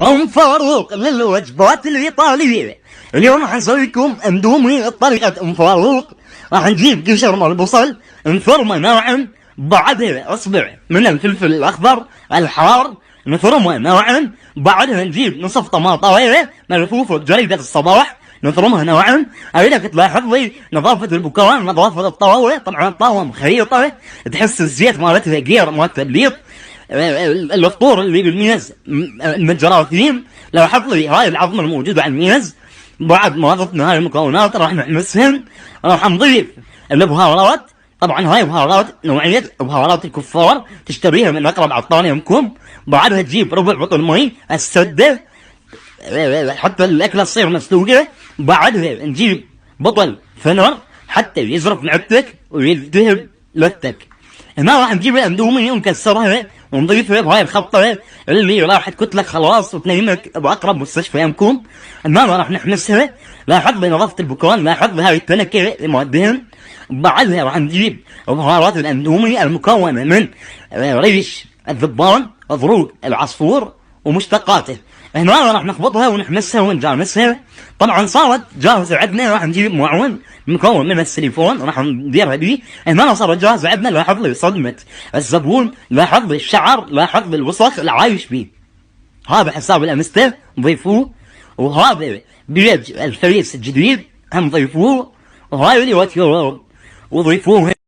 أم فاروق للوجبات الإيطالية. اليوم حنسويكم أندومي بطريقة أم فاروق. راح نجيب قشر من البصل نفرمه ناعم، بعدها أصبع من الفلفل الأخضر الحار نفرمه ناعم، بعدها نجيب نصف طماطاية ملفوفة بجريدة الصباح نفرمها ناعم. أريدك تلاحظ لي نظافة البكران، نظافة الطاولة، طبعا الطاولة مخيطة تحس الزيت مالتها غير مال التبليط. الفطور اللي بالميز المتجراثيم، لاحظ لي هاي العظم الموجودة على الميز. بعد ما ضفنا هاي المكونات راح نحمسهن، راح نضيف البهارات. طبعا هاي بهارات نوعية بهارات الكفار، تشتريها من اقرب عطار يمكن. بعدها تجيب ربع بطل مي السدة حتى الاكلة تصير مسلوقة. بعدها نجيب بطل فنر حتى يزرق معدتك ويلتهب لثك. هنا راح نجيب الاندومي ونكسرها ونضيفها بهاي الخلطة اللي راح تكتلك خلاص وتنيمك باقرب مستشفى يمكن. هنا راح نحمسها. لاحظ بنظافة البكران، لاحظ بهاي التنكة المادهن. بعدها راح نجيب بهارات الاندومي المكونة من ريش الذبان، ضروق العصفور ومشتقاته. هنا راح نخبطها ونحمسها ونجامسها. طبعا صارت جاهزة عندنا. راح نجيب معون مكون من السيليفون راح نديرها بيه. هنا صارت جاهزة عندنا. لاحظ لي صدمة الزبون، لاحظ لي الشعر، لاحظ لي الوسخ اللي عايش فيه. هذا حساب الامستر ضيفوه، وهذا بيج الفريس الجديد هم ضيفوه، وهاي اللي وضيفوه.